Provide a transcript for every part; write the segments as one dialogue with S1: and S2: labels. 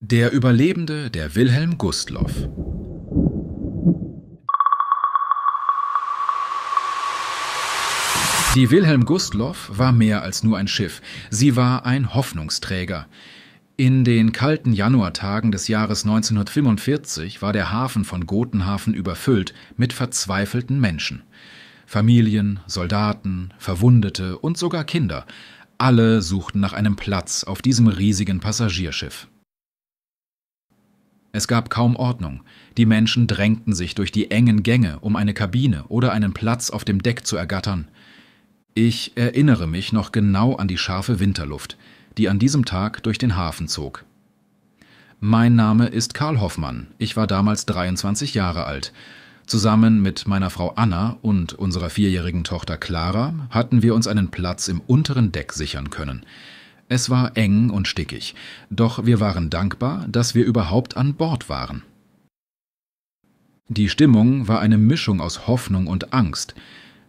S1: Der Überlebende der Wilhelm Gustloff. Die Wilhelm Gustloff war mehr als nur ein Schiff. Sie war ein Hoffnungsträger. In den kalten Januartagen des Jahres 1945 war der Hafen von Gotenhafen überfüllt mit verzweifelten Menschen. Familien, Soldaten, Verwundete und sogar Kinder. Alle suchten nach einem Platz auf diesem riesigen Passagierschiff. Es gab kaum Ordnung. Die Menschen drängten sich durch die engen Gänge, um eine Kabine oder einen Platz auf dem Deck zu ergattern. Ich erinnere mich noch genau an die scharfe Winterluft, die an diesem Tag durch den Hafen zog. Mein Name ist Karl Hoffmann. Ich war damals 23 Jahre alt. Zusammen mit meiner Frau Anna und unserer 4-jährigen Tochter Clara hatten wir uns einen Platz im unteren Deck sichern können. Es war eng und stickig, doch wir waren dankbar, dass wir überhaupt an Bord waren. Die Stimmung war eine Mischung aus Hoffnung und Angst.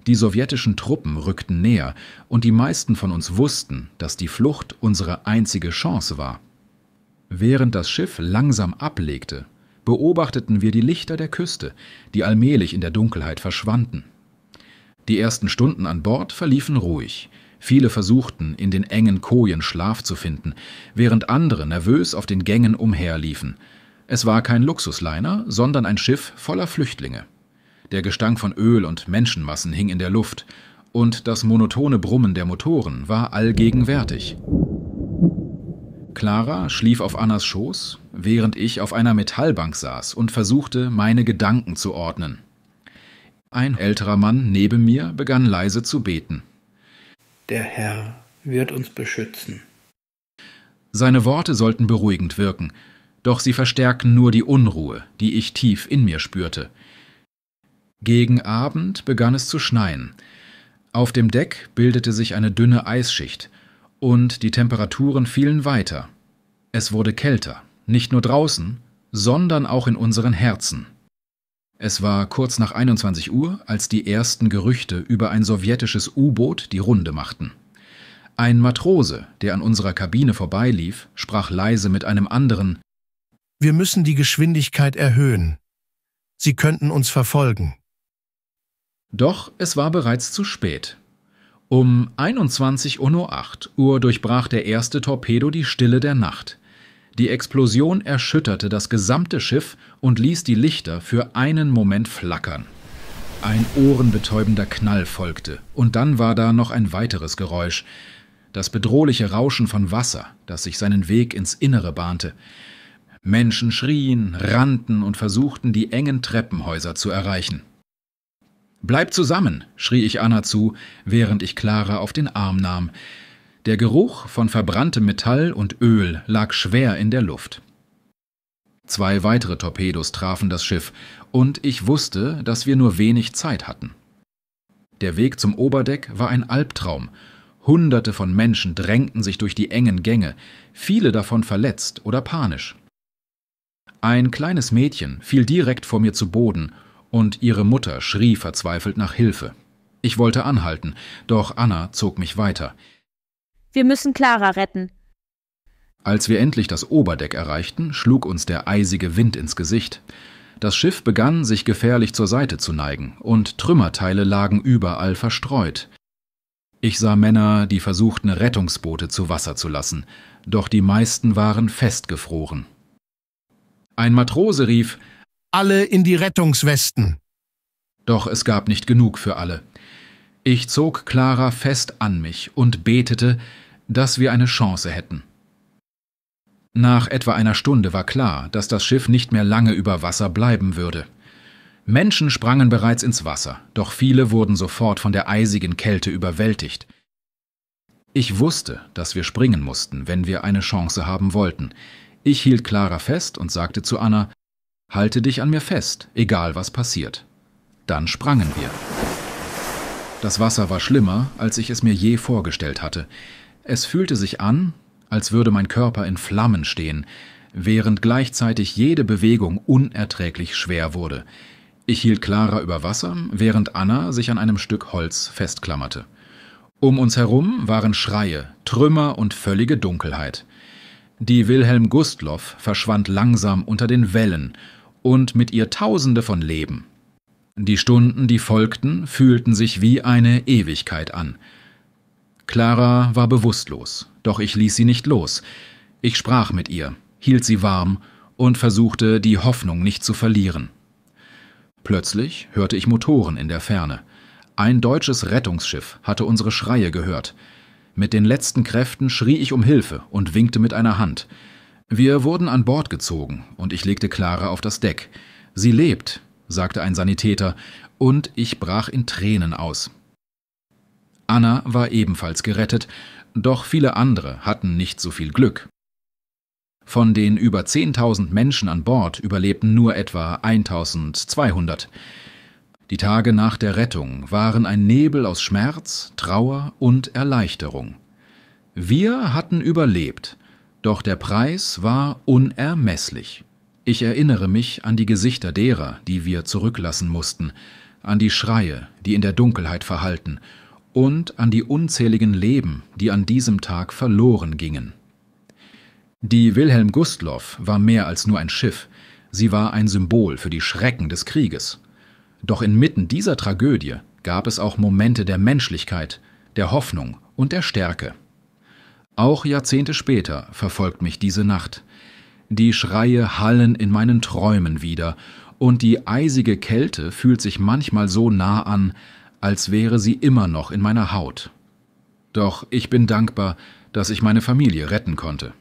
S1: Die sowjetischen Truppen rückten näher und die meisten von uns wussten, dass die Flucht unsere einzige Chance war. Während das Schiff langsam ablegte, beobachteten wir die Lichter der Küste, die allmählich in der Dunkelheit verschwanden. Die ersten Stunden an Bord verliefen ruhig. Viele versuchten, in den engen Kojen Schlaf zu finden, während andere nervös auf den Gängen umherliefen. Es war kein Luxusliner, sondern ein Schiff voller Flüchtlinge. Der Gestank von Öl und Menschenmassen hing in der Luft, und das monotone Brummen der Motoren war allgegenwärtig. Clara schlief auf Annas Schoß, während ich auf einer Metallbank saß und versuchte, meine Gedanken zu ordnen. Ein älterer Mann neben mir begann leise zu beten.
S2: Der Herr wird uns beschützen.
S1: Seine Worte sollten beruhigend wirken, doch sie verstärkten nur die Unruhe, die ich tief in mir spürte. Gegen Abend begann es zu schneien. Auf dem Deck bildete sich eine dünne Eisschicht, und die Temperaturen fielen weiter. Es wurde kälter, nicht nur draußen, sondern auch in unseren Herzen. Es war kurz nach 21 Uhr, als die ersten Gerüchte über ein sowjetisches U-Boot die Runde machten. Ein Matrose, der an unserer Kabine vorbeilief, sprach leise mit einem anderen.
S3: Wir müssen die Geschwindigkeit erhöhen. Sie könnten uns verfolgen.
S1: Doch es war bereits zu spät. Um 21:08 Uhr durchbrach der erste Torpedo die Stille der Nacht. Die Explosion erschütterte das gesamte Schiff und ließ die Lichter für einen Moment flackern. Ein ohrenbetäubender Knall folgte, und dann war da noch ein weiteres Geräusch. Das bedrohliche Rauschen von Wasser, das sich seinen Weg ins Innere bahnte. Menschen schrien, rannten und versuchten, die engen Treppenhäuser zu erreichen. »Bleib zusammen«, schrie ich Anna zu, während ich Clara auf den Arm nahm. Der Geruch von verbranntem Metall und Öl lag schwer in der Luft. 2 weitere Torpedos trafen das Schiff, und ich wusste, dass wir nur wenig Zeit hatten. Der Weg zum Oberdeck war ein Albtraum. Hunderte von Menschen drängten sich durch die engen Gänge, viele davon verletzt oder panisch. Ein kleines Mädchen fiel direkt vor mir zu Boden, und ihre Mutter schrie verzweifelt nach Hilfe. Ich wollte anhalten, doch Anna zog mich weiter.
S4: Wir müssen Clara retten.
S1: Als wir endlich das Oberdeck erreichten, schlug uns der eisige Wind ins Gesicht. Das Schiff begann, sich gefährlich zur Seite zu neigen, und Trümmerteile lagen überall verstreut. Ich sah Männer, die versuchten, Rettungsboote zu Wasser zu lassen, doch die meisten waren festgefroren. Ein Matrose rief:
S3: Alle in die Rettungswesten!
S1: Doch es gab nicht genug für alle. Ich zog Clara fest an mich und betete, dass wir eine Chance hätten. Nach etwa einer Stunde war klar, dass das Schiff nicht mehr lange über Wasser bleiben würde. Menschen sprangen bereits ins Wasser, doch viele wurden sofort von der eisigen Kälte überwältigt. Ich wusste, dass wir springen mussten, wenn wir eine Chance haben wollten. Ich hielt Clara fest und sagte zu Anna: »Halte dich an mir fest, egal was passiert.« Dann sprangen wir. Das Wasser war schlimmer, als ich es mir je vorgestellt hatte. Es fühlte sich an, als würde mein Körper in Flammen stehen, während gleichzeitig jede Bewegung unerträglich schwer wurde. Ich hielt Clara über Wasser, während Anna sich an einem Stück Holz festklammerte. Um uns herum waren Schreie, Trümmer und völlige Dunkelheit. Die Wilhelm Gustloff verschwand langsam unter den Wellen und mit ihr Tausende von Leben. Die Stunden, die folgten, fühlten sich wie eine Ewigkeit an. Clara war bewusstlos, doch ich ließ sie nicht los. Ich sprach mit ihr, hielt sie warm und versuchte, die Hoffnung nicht zu verlieren. Plötzlich hörte ich Motoren in der Ferne. Ein deutsches Rettungsschiff hatte unsere Schreie gehört. Mit den letzten Kräften schrie ich um Hilfe und winkte mit einer Hand. Wir wurden an Bord gezogen und ich legte Clara auf das Deck. »Sie lebt«, sagte ein Sanitäter, und ich brach in Tränen aus. Anna war ebenfalls gerettet, doch viele andere hatten nicht so viel Glück. Von den über 10.000 Menschen an Bord überlebten nur etwa 1.200. Die Tage nach der Rettung waren ein Nebel aus Schmerz, Trauer und Erleichterung. Wir hatten überlebt, doch der Preis war unermesslich. Ich erinnere mich an die Gesichter derer, die wir zurücklassen mussten, an die Schreie, die in der Dunkelheit verhallten, und an die unzähligen Leben, die an diesem Tag verloren gingen. Die Wilhelm Gustloff war mehr als nur ein Schiff, sie war ein Symbol für die Schrecken des Krieges. Doch inmitten dieser Tragödie gab es auch Momente der Menschlichkeit, der Hoffnung und der Stärke. Auch Jahrzehnte später verfolgt mich diese Nacht. Die Schreie hallen in meinen Träumen wieder, und die eisige Kälte fühlt sich manchmal so nah an, als wäre sie immer noch in meiner Haut. Doch ich bin dankbar, dass ich meine Familie retten konnte.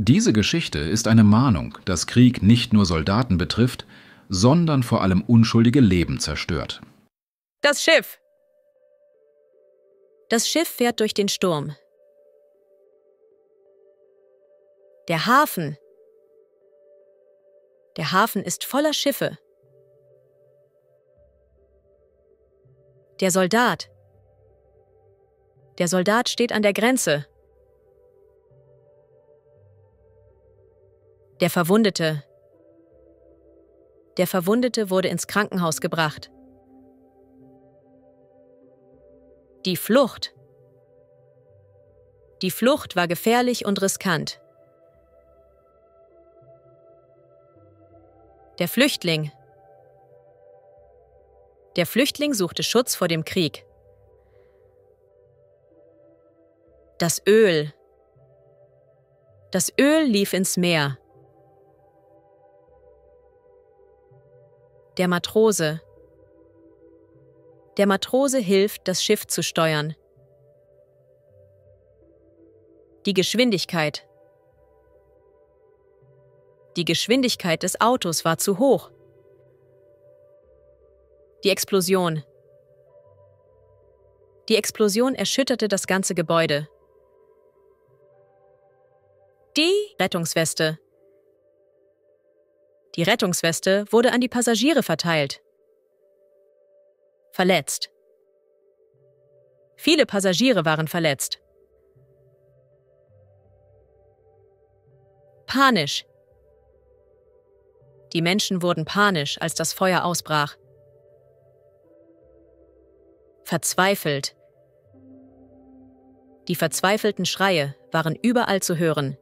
S1: Diese Geschichte ist eine Mahnung, dass Krieg nicht nur Soldaten betrifft, sondern vor allem unschuldige Leben zerstört.
S5: Das Schiff! Das Schiff fährt durch den Sturm. Der Hafen! Der Hafen ist voller Schiffe. Der Soldat! Der Soldat steht an der Grenze. Der Verwundete! Der Verwundete wurde ins Krankenhaus gebracht. Die Flucht! Die Flucht war gefährlich und riskant. Der Flüchtling! Der Flüchtling suchte Schutz vor dem Krieg. Das Öl! Das Öl lief ins Meer. Der Matrose! Der Matrose hilft, das Schiff zu steuern. Die Geschwindigkeit! Die Geschwindigkeit des Autos war zu hoch. Die Explosion! Die Explosion erschütterte das ganze Gebäude. Die Rettungsweste! Die Rettungsweste wurde an die Passagiere verteilt. Verletzt. Viele Passagiere waren verletzt. Panisch. Die Menschen wurden panisch, als das Feuer ausbrach. Verzweifelt. Die verzweifelten Schreie waren überall zu hören.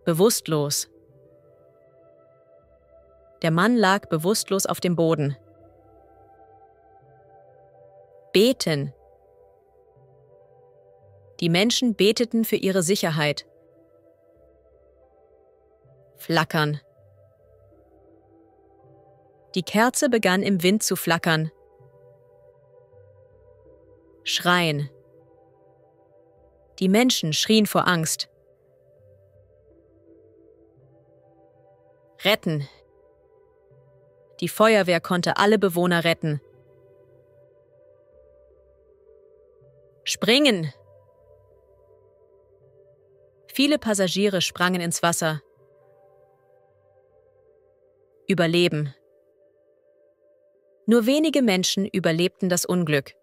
S5: Bewusstlos. Der Mann lag bewusstlos auf dem Boden. Beten. Die Menschen beteten für ihre Sicherheit. Flackern. Die Kerze begann im Wind zu flackern. Schreien. Die Menschen schrien vor Angst. Retten. Die Feuerwehr konnte alle Bewohner retten. Springen. Viele Passagiere sprangen ins Wasser. Überleben. Nur wenige Menschen überlebten das Unglück.